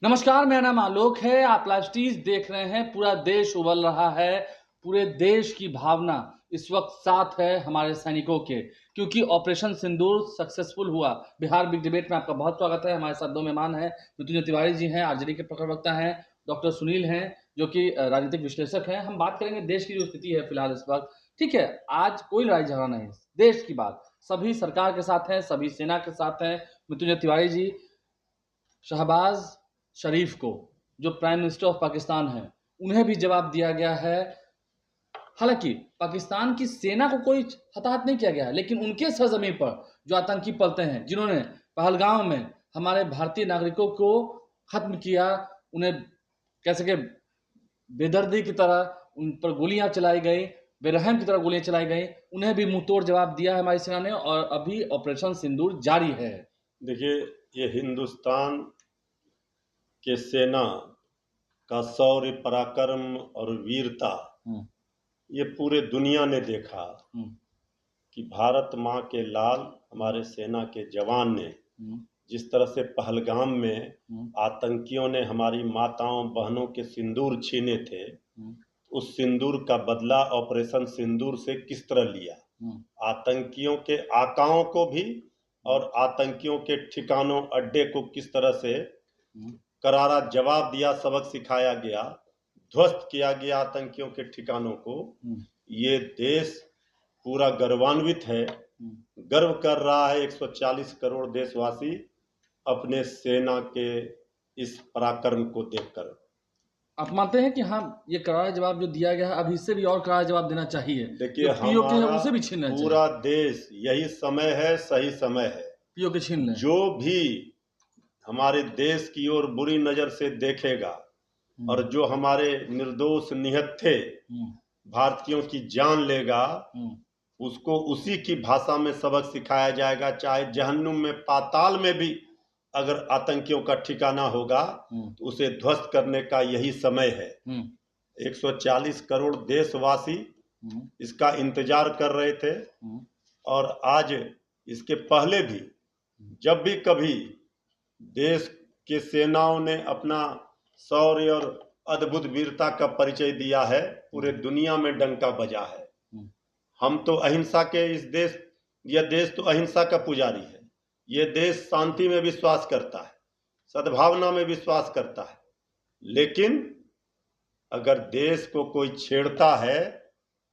नमस्कार, मेरा नाम आलोक है। आप लाइव स्टीज देख रहे हैं। पूरा देश उबल रहा है। पूरे देश की भावना इस वक्त साथ है हमारे सैनिकों के, क्योंकि ऑपरेशन सिंदूर सक्सेसफुल हुआ। बिहार बिग डिबेट में आपका बहुत स्वागत है। हमारे साथ दो मेहमान हैं। मृत्युंजय तिवारी जी हैं, आरजेडी के प्रवक्ता हैं। डॉक्टर सुनील हैं, जो कि राजनीतिक विश्लेषक हैं। हम बात करेंगे देश की जो स्थिति है फिलहाल इस वक्त। ठीक है, आज कोई लड़ाई झगड़ा नहीं, देश की बात। सभी सरकार के साथ हैं, सभी सेना के साथ हैं। मृत्युंजय तिवारी जी, शहबाज शरीफ को, जो प्राइम मिनिस्टर ऑफ पाकिस्तान है, उन्हें भी जवाब दिया गया है। हालांकि पाकिस्तान की सेना को कोई हताहत नहीं किया गया है, लेकिन उनके सरजमीन पर जो आतंकी पलते हैं, जिन्होंने पहलगाम में हमारे भारतीय नागरिकों को खत्म किया, उन्हें कह सके बेदर्दी की तरह उन पर गोलियां चलाई गई, बेरहम की तरह गोलियां चलाई गई, उन्हें भी मुंहतोड़ जवाब दिया है हमारी सेना ने। और अभी ऑपरेशन सिंदूर जारी है। देखिए, ये हिंदुस्तान के सेना का शौर्य, पराक्रम और वीरता ये पूरे दुनिया ने देखा कि भारत माँ के लाल, हमारे सेना के जवान ने जिस तरह से पहलगाम में आतंकियों ने हमारी माताओं बहनों के सिंदूर छीने थे, उस सिंदूर का बदला ऑपरेशन सिंदूर से किस तरह लिया, आतंकियों के आकाओं को भी और आतंकियों के ठिकानों अड्डे को किस तरह से करारा जवाब दिया, सबक सिखाया गया, ध्वस्त किया गया आतंकियों के ठिकानों को। ये देश पूरा गर्वान्वित है, गर्व कर रहा है। 140 करोड़ देशवासी अपने सेना के इस पराक्रम को देखकर। आप मानते हैं कि हाँ, ये करारा जवाब जो दिया गया है, अब इससे भी और करारा जवाब देना चाहिए? देखिए, पीओके है उसे भी छीनना चाहिए। पूरा देश, यही समय है, सही समय है। पीओके छीन लें। जो भी हमारे देश की ओर बुरी नजर से देखेगा और जो हमारे निर्दोष निहत्थे भारतीयों की जान लेगा, उसको उसी की भाषा में सबक सिखाया जाएगा। चाहे जहन्नुम में, पाताल में भी अगर आतंकियों का ठिकाना होगा तो उसे ध्वस्त करने का यही समय है। 140 करोड़ देशवासी इसका इंतजार कर रहे थे, और आज इसके पहले भी जब भी कभी देश के सेनाओं ने अपना शौर्य और अद्भुत वीरता का परिचय दिया है, पूरे दुनिया में डंका बजा है। हम तो अहिंसा के इस देश, यह देश तो अहिंसा का पुजारी है। यह देश शांति में विश्वास करता है, सद्भावना में विश्वास करता है। लेकिन अगर देश को कोई छेड़ता है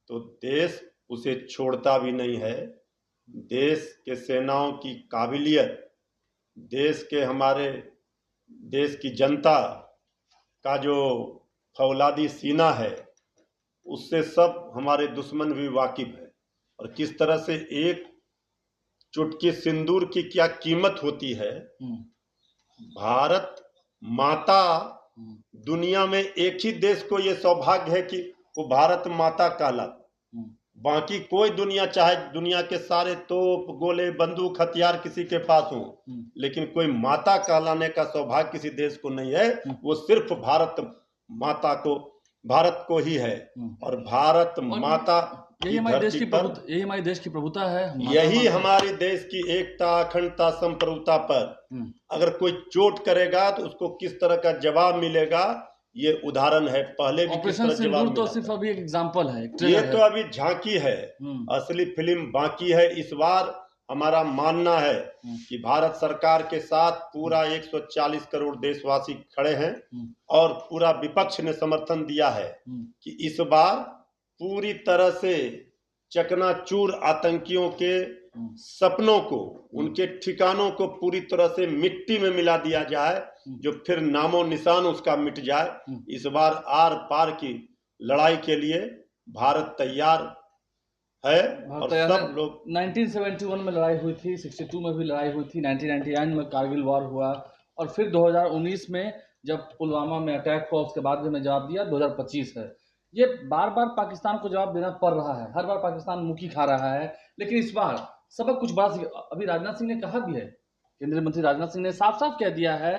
तो देश उसे छोड़ता भी नहीं है। देश के सेनाओं की काबिलियत, देश के, हमारे देश की जनता का जो फौलादी सीना है, उससे सब हमारे दुश्मन भी वाकिफ है। और किस तरह से एक चुटकी सिंदूर की क्या कीमत होती है। भारत माता, दुनिया में एक ही देश को ये सौभाग्य है कि वो भारत माता कहलाता। बाकी कोई दुनिया, चाहे दुनिया के सारे तोप, गोले, बंदूक, हथियार किसी के पास हो, लेकिन कोई माता कहलाने का सौभाग्य किसी देश को नहीं है। वो सिर्फ भारत माता को, भारत को ही है। और भारत माता, यही हमारे देश की प्रभुता, यही हमारे देश की प्रभुता है। यही हमारे देश की एकता, अखंडता, संप्रभुता पर अगर कोई चोट करेगा तो उसको किस तरह का जवाब मिलेगा, ये उदाहरण है। पहले भी किस तरह जवाब मिला। तो सिर्फ अभी एक एग्जांपल है, ये तो अभी झांकी है, असली फिल्म बाकी है। इस बार हमारा मानना है कि भारत सरकार के साथ पूरा 140 करोड़ देशवासी खड़े हैं, और पूरा विपक्ष ने समर्थन दिया है कि इस बार पूरी तरह से चकनाचूर आतंकियों के सपनों को, उनके ठिकानों को पूरी तरह से मिट्टी में मिला दिया जाए, जो फिर नामो निशान उसका मिट जाए। इस बार आर पार की लड़ाई के लिए भारत तैयार है। और सब लोग, 1971 में लड़ाई हुई थी, 62 में भी लड़ाई हुई थी, 1999 में कारगिल वॉर हुआ, और फिर 2019 में जब पुलवामा में अटैक हुआ, उसके बाद भी हमें जवाब दिया। 2025 है। ये बार बार पाकिस्तान को जवाब देना पड़ रहा है। हर बार पाकिस्तान मुखी खा रहा है, लेकिन इस बार सबक कुछ बड़ा। अभी राजनाथ सिंह ने कहा भी है, केंद्रीय मंत्री राजनाथ सिंह ने साफ साफ कह दिया है,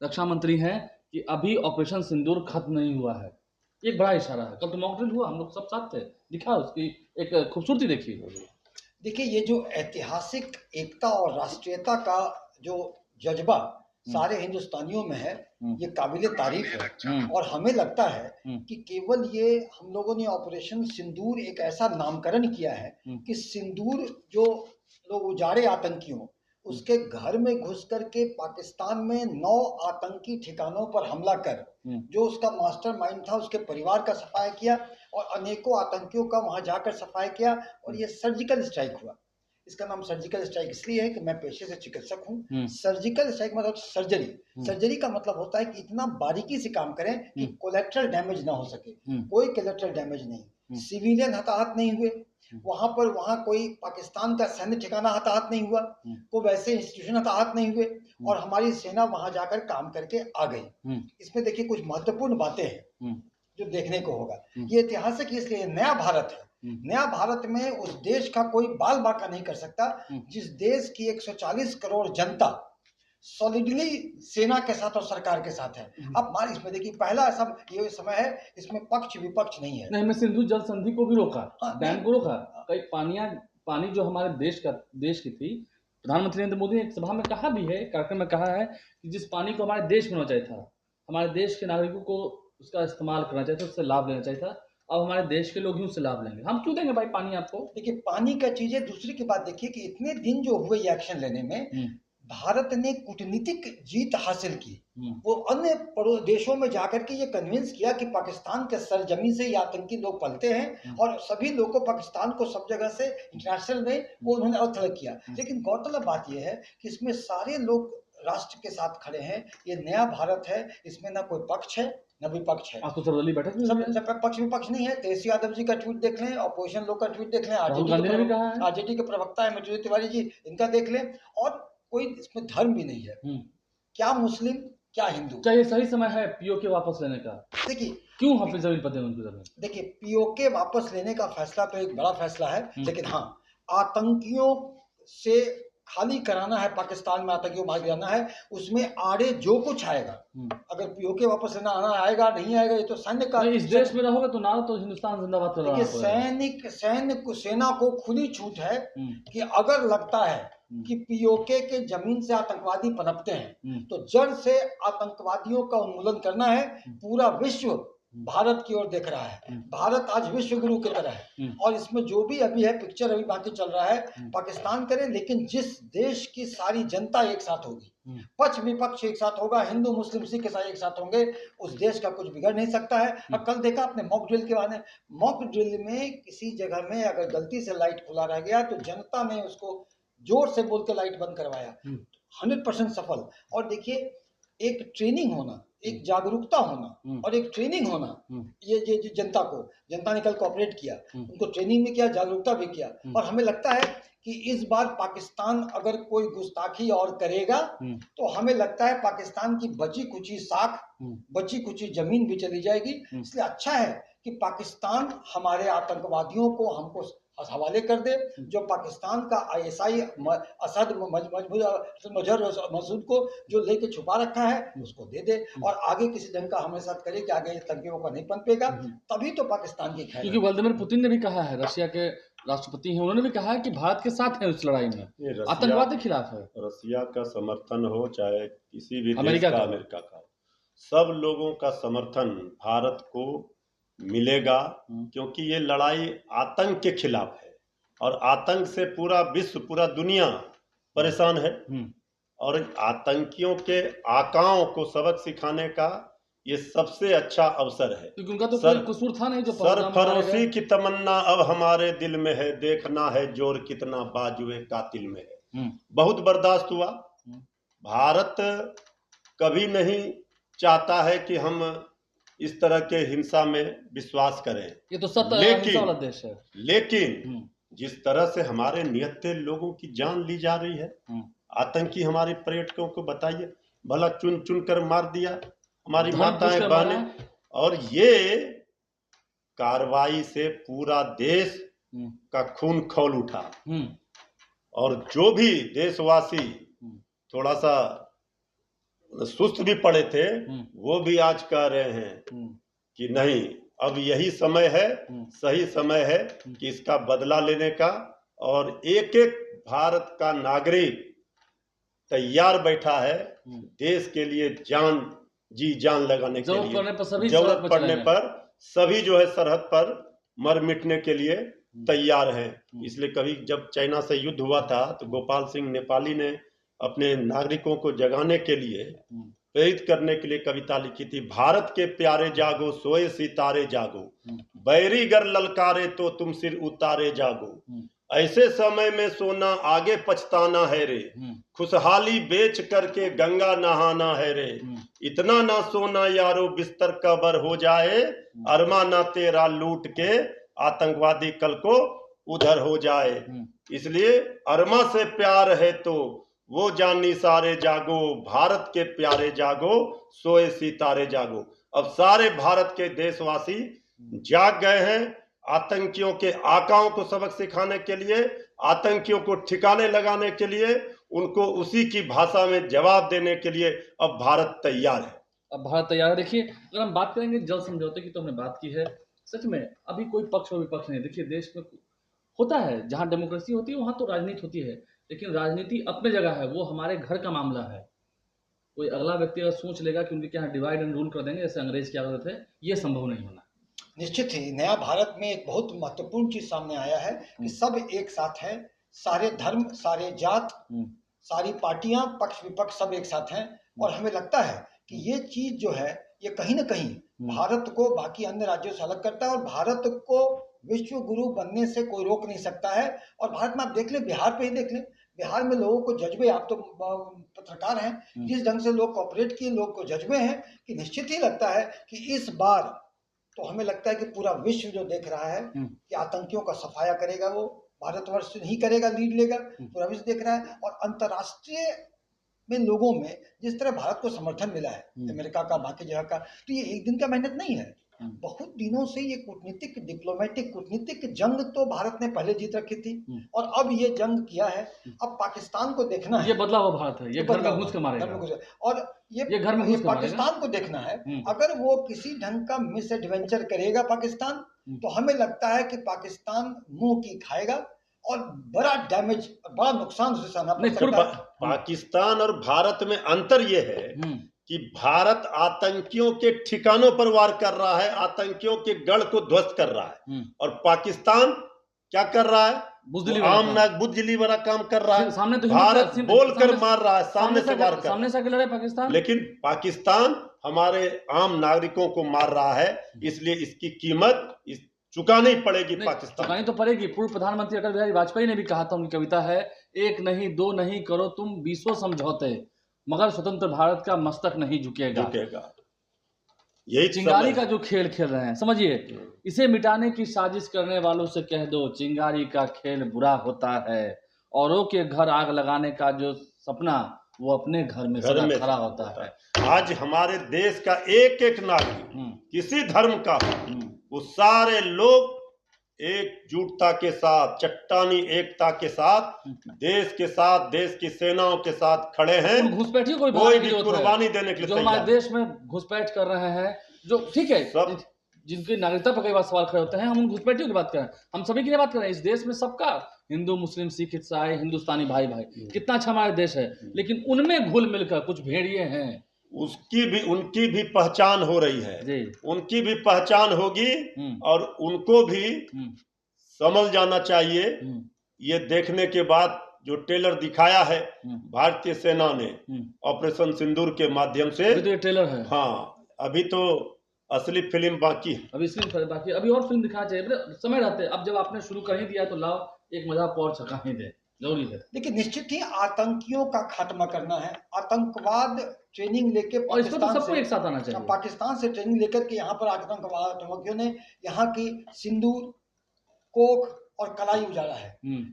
रक्षा मंत्री हैं, कि अभी ऑपरेशन सिंदूर खत्म नहीं हुआ है। एक बड़ा इशारा है। कल तो मॉक ड्रिल हुआ, हम लोग सब साथ थे, दिखा उसकी एक खूबसूरती देखी। देखिए, ये जो ऐतिहासिक एकता और राष्ट्रीयता का जो जज्बा सारे हिंदुस्तानियों में है, ये काबिले तारीफ है। और हमें लगता है कि केवल ये हम लोगों ने ऑपरेशन सिंदूर एक ऐसा नामकरण किया है कि सिंदूर जो लोग उजाड़े आतंकियों, उसके घर में घुस करके पाकिस्तान में 9 आतंकी ठिकानों पर हमला कर जो उसका मास्टरमाइंड था उसके परिवार का सफाया किया और अनेकों आतंकियों का वहां जाकर सफाया किया। और ये सर्जिकल स्ट्राइक हुआ। इसका नाम सर्जिकल स्ट्राइक इसलिए है कि मैं पेशे से चिकित्सक हूँ। सर्जिकल स्ट्राइक मतलब सर्जरी। सर्जरी का मतलब होता है कि इतना बारीकी से काम करें कि कोलेट्रल डैमेज ना हो सके। कोई कोलेट्रल डैमेज नहीं, सिविलियन हताहत नहीं हुए वहां कोई पाकिस्तान का सैन्य ठिकाना हताहत नहीं हुआ, कोई वैसे इंस्टीट्यूशन हताहत नहीं हुए और हमारी सेना वहां जाकर काम करके आ गई। इसमें देखिए कुछ महत्वपूर्ण बातें हैं जो देखने को होगा। ये ऐतिहासिक इसलिए नया भारत है। नया भारत में उस देश का कोई बाल बांका नहीं कर सकता जिस देश की 140 करोड़ जनता सॉलिडली सेना के साथ और सरकार के साथ है। अब मान इसमें देखिए पहला ऐसा ये समय है इसमें पक्ष विपक्ष नहीं है। नहीं, मैं सिंधु जल संधि को भी रोका, डैम को रोका। कई पानी जो हमारे देश की थी, प्रधानमंत्री नरेंद्र मोदी ने एक सभा में कहा भी है, कार्यक्रम में कहा है कि जिस पानी को हमारे देश में होना चाहिए था, हमारे देश के नागरिकों को उसका इस्तेमाल करना चाहिए था, उससे लाभ लेना चाहिए था। अब हमारे देश के लोग ही उससे लाभ लेंगे, हम क्यों देंगे भाई पानी आपको? देखिए पानी का चीज है। दूसरी की बात देखिए कि इतने दिन जो हुए ये एक्शन लेने में भारत ने कूटनीतिक जीत हासिल की। वो अन्य देशों में जाकर के ये कन्विंस किया कि पाकिस्तान के सरजमी से ये आतंकी लोग पलते हैं और सभी लोगों को पाकिस्तान को सब जगह से इंटरनेशनल में वो उन्होंने अलग किया। लेकिन गौरतलब बात यह है कि इसमें सारे लोग राष्ट्र के साथ खड़े हैं। ये नया भारत है, इसमें ना कोई पक्ष है न विपक्ष है। तो सर्वदलीय बैठक में सब पक्ष विपक्ष नहीं है। तेजस्वी यादव जी का ट्वीट देख लें, अपोजिशन लोग का ट्वीट देख लें, आरजेडी के प्रवक्ता है मृत्युंजय तिवारी जी, इनका देख लें। और कोई इसमें धर्म भी नहीं है, क्या मुस्लिम क्या हिंदू। क्या ये सही समय है पीओके वापस लेने का? देखिए क्यों हाफिज जमील पर उनकी जमीन? देखिए पीओके वापस लेने का फैसला तो एक बड़ा फैसला है, लेकिन हाँ आतंकियों से खाली कराना है, पाकिस्तान में आतंकियों मार गिराना है, उसमें आड़े जो कुछ आएगा, अगर पीओके वापस लेना आना आएगा नहीं आएगा ये तो सैन्य का। इस देश में रहोगे तो ना तो हिंदुस्तान जिंदाबाद कर रहा है। सेना को खुली छूट है कि अगर लगता है कि पीओके के जमीन से आतंकवादी पनपते हैं तो जड़ से आतंकवादियों का उन्मूलन करना है। पूरा विश्व भारत की ओर देख रहा है। भारत आज विश्व गुरु की तरह है और इसमें जो भी अभी है पिक्चर अभी बाकी चल रहा है पाकिस्तान करे, लेकिन जिस देश की सारी जनता एक साथ होगी, पक्ष विपक्ष एक साथ होगा, हिंदू मुस्लिम सिख ईसाई एक साथ होंगे, उस देश का कुछ बिगड़ नहीं सकता है। अब कल देखा आपने मॉक ड्रिल के बारे में, मॉक ड्रिल में किसी जगह में अगर गलती से लाइट खुला रह गया तो जनता ने उसको जोर से बोल के लाइट बंद करवाया, 100% सफल। और देखिए एक ट्रेनिंग होना, एक जागरूकता होना और एक ट्रेनिंग होना, ये जनता ने कल कोऑपरेट किया, उनको ट्रेनिंग भी किया, जागरूकता भी किया। और हमें लगता है कि इस बार पाकिस्तान अगर कोई गुस्ताखी और करेगा तो हमें लगता है पाकिस्तान की बची कुची साख, बची कुची जमीन भी चली जाएगी। इसलिए अच्छा है कि पाकिस्तान हमारे आतंकवादियों को हमको हवाले कर दे, जो पाकिस्तान का आईएसआई असद मजहर मसूद को जो लेके छुपा रखा है उसको दे दे और आगे किसी ढंग का हमारे साथ करे कि आगे तंकियों का नहीं पनपेगा, तभी तो पाकिस्तान की खैर। क्योंकि व्लादिमीर पुतिन ने भी कहा है, रशिया के राष्ट्रपति हैं, उन्होंने भी कहा है कि भारत के साथ है उस लड़ाई में, आतंकवाद के खिलाफ है। रशिया का समर्थन हो चाहे किसी भी अमेरिका का, सब लोगों का समर्थन भारत को मिलेगा, क्योंकि ये लड़ाई आतंक के खिलाफ है और आतंक से पूरा विश्व पूरा दुनिया परेशान है। और आतंकियों के आकाओं को सबक सिखाने का ये सबसे अच्छा अवसर है, क्योंकि उनका तो कोई कसूर था नहीं। जो सरफरोशी की तमन्ना अब हमारे दिल में है, देखना है जोर कितना बाजुए कातिल में है। बहुत बर्दाश्त हुआ। भारत कभी नहीं चाहता है कि हम इस तरह के हिंसा में विश्वास करें, ये तो हिंसा वाला देश है। लेकिन जिस तरह से हमारे निहत्थे लोगों की जान ली जा रही है, आतंकी हमारे पर्यटकों को बताइए, भला चुन चुन कर मार दिया हमारी माताएं बहनें, और ये कार्रवाई से पूरा देश का खून खौल उठा। और जो भी देशवासी थोड़ा सा सुस्त भी पड़े थे, वो भी आज कह रहे हैं कि नहीं, अब यही समय है, सही समय है कि इसका बदला लेने का। और एक एक भारत का नागरिक तैयार बैठा है देश के लिए जी जान लगाने के लिए। जरूरत पड़ने पर सभी जो है सरहद पर मर मिटने के लिए तैयार हैं। इसलिए कभी जब चाइना से युद्ध हुआ था तो गोपाल सिंह नेपाली ने अपने नागरिकों को जगाने के लिए, प्रेरित करने के लिए कविता लिखी थी। भारत के प्यारे जागो, सोए सितारे जागो, बैरी गर ललकारे तो तुम सिर उतारे जागो, ऐसे समय में सोना आगे पछताना है रे, खुशहाली बेच करके गंगा नहाना है रे, इतना ना सोना यारो बिस्तर कबर हो जाए, अरमा ना तेरा लूट के आतंकवादी कल को उधर हो जाए। इसलिए अरमा से प्यार है तो वो जानी सारे जागो, भारत के प्यारे जागो, सोए सितारे जागो। अब सारे भारत के देशवासी जाग गए हैं आतंकियों के आकाओं को सबक सिखाने के लिए, आतंकियों को ठिकाने लगाने के लिए, उनको उसी की भाषा में जवाब देने के लिए अब भारत तैयार है। अब भारत तैयार है। देखिए, अगर हम बात करेंगे जल समझौते की तो हमने बात की है। सच में अभी कोई पक्ष और विपक्ष नहीं। देखिए, देश में होता है, जहां डेमोक्रेसी होती है वहां तो राजनीति होती है, लेकिन राजनीति अपने जगह है, वो हमारे घर का मामला है। कोई अगला व्यक्ति अगर सोच लेगा कि उनके यहाँ डिवाइड एंड रूल कर देंगे जैसे अंग्रेज क्या करते थे, ये संभव नहीं होना। निश्चित ही नया भारत में एक बहुत महत्वपूर्ण चीज सामने आया है कि सब एक साथ है, सारे धर्म, सारे जात, सारी पार्टियां, पक्ष विपक्ष सब एक साथ हैं। और हमें लगता है कि ये चीज जो है ये कहीं ना कहीं भारत को बाकी अन्य राज्यों से अलग करता है, और भारत को विश्व गुरु बनने से कोई रोक नहीं सकता है। और भारत में आप देख लें, बिहार पे ही देख लें, बिहार में लोगों को जज्बे, आप तो पत्रकार हैं, जिस ढंग से लोग कोऑपरेट किए, लोग को जज्बे हैं कि निश्चित ही लगता है कि इस बार तो हमें लगता है कि पूरा विश्व जो देख रहा है कि आतंकियों का सफाया करेगा, वो भारतवर्ष नहीं करेगा, लीड लेगा, पूरा विश्व देख रहा है। और अंतर्राष्ट्रीय में लोगों में जिस तरह भारत को समर्थन मिला है, अमेरिका का, बाकी जगह का, तो ये एक दिन का मेहनत नहीं है। बहुत दिनों से ये कूटनीतिक जंग तो भारत ने पहले जीत रखी थी, और अब ये जंग किया है। अब पाकिस्तान को देखना है, ये बदला हुआ भारत है, ये घर में घुस के मारेगा, और ये घर में घुस पाकिस्तान को देखना है। अगर वो किसी ढंग का मिस एडवेंचर करेगा पाकिस्तान, तो हमें लगता है कि पाकिस्तान मुंह की खाएगा और बड़ा डैमेज, बड़ा नुकसान से सहना पड़ सकता है। पाकिस्तान और भारत में अंतर ये है कि भारत आतंकियों के ठिकानों पर वार कर रहा है, आतंकियों के गढ़ को ध्वस्त कर रहा है, और पाकिस्तान क्या कर रहा है, बुजदिली वाला काम कर रहा है। सामने तो भारत बोलकर मार रहा है, सामने से वार कर, सामने से लड़े पाकिस्तान, लेकिन पाकिस्तान हमारे आम नागरिकों को मार रहा है, इसलिए इसकी कीमत चुकानी पड़ेगी। पाकिस्तान चुकानी तो पड़ेगी। पूर्व प्रधानमंत्री अटल बिहारी वाजपेयी ने भी कहा था, उनकी कविता है, एक नहीं दो नहीं करो तुम 20 समझौते, मगर स्वतंत्र भारत का मस्तक नहीं झुकेगा। यही चिंगारी का जो खेल खेल रहे हैं, समझिए, इसे मिटाने की साजिश करने वालों से कह दो, चिंगारी का खेल बुरा होता है। औरों के घर आग लगाने का जो सपना, वो अपने घर में खड़ा होता है। आज हमारे देश का एक एक नागरिक, किसी धर्म का, वो सारे लोग एकजुटता के साथ, चट्टानी एकता के साथ, देश के साथ, देश की सेनाओं के साथ खड़े हैं। घुसपैठियों को कोई भी कुर्बानी देने के लिए जो हमारे देश में घुसपैठ कर रहे हैं, जो ठीक है, सब जिनकी नागरिकता पर कई बार सवाल खड़े होते हैं, हम उन घुसपैठियों की बात करें, हम सभी की बात करें। इस देश में सबका, हिंदू मुस्लिम सिख ईसाई हिंदुस्तानी भाई भाई, कितना अच्छा हमारा देश है, लेकिन उनमें घुल मिलकर कुछ भेड़िए हैं, उनकी भी पहचान हो रही है, उनकी भी पहचान होगी, और उनको भी समझ जाना चाहिए। ये देखने के बाद जो ट्रेलर दिखाया है भारतीय सेना ने ऑपरेशन सिंदूर के माध्यम से, अभी तो ये ट्रेलर है, हाँ, अभी तो असली फिल्म बाकी है, अभी और फिल्म दिखाना चाहिए, समय रहते। अब जब आपने शुरू कर ही दिया तो लाओ एक मजा और छका ही दे, जरूरी है। लेकिन निश्चित ही आतंकियों का खात्मा करना है। आतंकवाद ट्रेनिंग लेके पाकिस्तान से ट्रेनिंग लेकर के यहाँ पर आतंकियों ने यहाँ की सिंदूर, कोख और कलाई उजाड़ा है,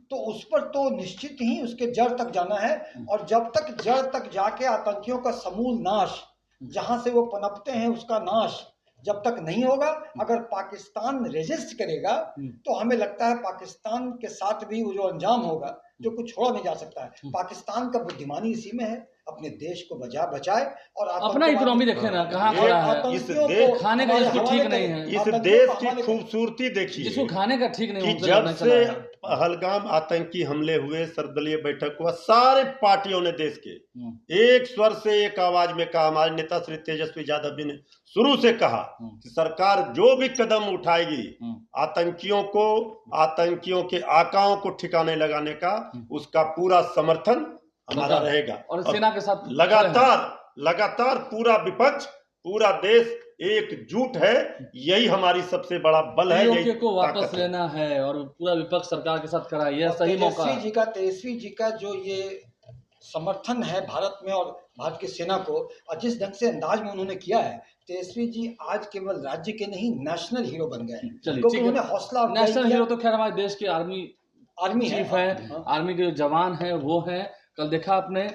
तो उस पर तो निश्चित ही उसके जड़ तक जाना है। और जब तक जड़ तक जाके आतंकियों का समूल नाश, जहां से वो पनपते हैं उसका नाश जब तक नहीं होगा, अगर पाकिस्तान रेजिस्ट करेगा, तो हमें लगता है पाकिस्तान के साथ भी वो जो अंजाम होगा, जो कुछ छोड़ा नहीं जा सकता है। पाकिस्तान का बुद्धिमानी इसी में है, अपने देश को बचाए और अपना इकोनॉमी देखे ना कहाँ खड़ा है। इस देश खाने का इसको ठीक नहीं है, इस देश की खूबसूरती देखिए, जिसको खाने का ठीक नहीं, कि जब से पहलगाम आतंकी हमले हुए, सर्वदलीय बैठक हुआ, सारे पार्टियों ने देश के एक स्वर से एक आवाज में कहा, हमारे नेता श्री तेजस्वी यादव जी ने शुरू से कहा कि सरकार जो भी कदम उठाएगी आतंकियों के आकाओं को ठिकाने लगाने का, उसका पूरा समर्थन हमारा रहेगा। और सेना के साथ लगातार पूरा विपक्ष, पूरा देश एकजुट है। यही हमारी सबसे बड़ा बल है, यही को वापस लेना है और पूरा विपक्ष सरकार के साथ खड़ा है। यह सही मौका है। तेजस्वी जी का जो ये समर्थन है भारत में और भारत की सेना को, और जिस ढंग से अंदाज में उन्होंने किया है, तेजस्वी जी आज केवल राज्य के नहीं नेशनल हीरो बन गए। क्योंकि उन्होंने हौसला, नेशनल हीरो तो खैर हमारे देश के आर्मी चीफ है, आर्मी के जो जवान है वो है। कल देखा आपने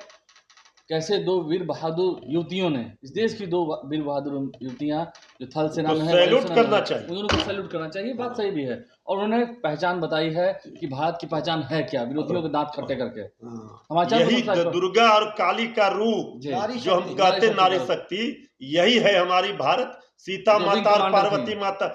कैसे दो वीर बहादुर युवतियों ने, इस देश की दो वीर बहादुर युवतियां जो थल सेना में है, सैल्यूट करना चाहिए, उनको सैल्यूट करना चाहिए। बात सही भी है। और उन्होंने पहचान बताई है कि भारत की पहचान है क्या, विरोधियों के दांत खट्टे करके। यही दुर्गा और काली का रूप जो हम कहते नारी शक्ति, यही है हमारी भारत। सीता माता और पार्वती माता,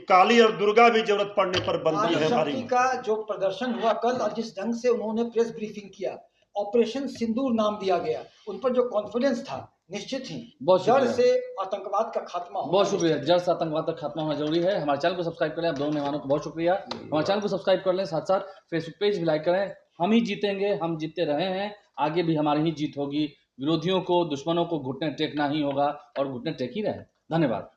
काली और दुर्गा भी जरूरत पड़ने पर बनती है हमारी। का जो प्रदर्शन हुआ कल और जिस ढंग से उन्होंने प्रेस ब्रीफिंग किया, ऑपरेशन सिंदूर नाम दिया गया, उन पर जो कॉन्फिडेंस था, निश्चित ही जड़ से आतंकवाद का खात्मा होना। बहुत शुक्रिया। जड़ से आतंकवाद का खात्मा होना जरूरी है। हमारे चैनल को सब्सक्राइब करें। आप दोनों मेहमानों को बहुत शुक्रिया। हमारे चैनल को सब्सक्राइब कर लें, साथ साथ फेसबुक पेज भी लाइक करें। हम ही जीतेंगे, हम जीतते रहे हैं, आगे भी हमारी ही जीत होगी। विरोधियों को, दुश्मनों को घुटने टेकना ही होगा और घुटने टेक ही रहे। धन्यवाद।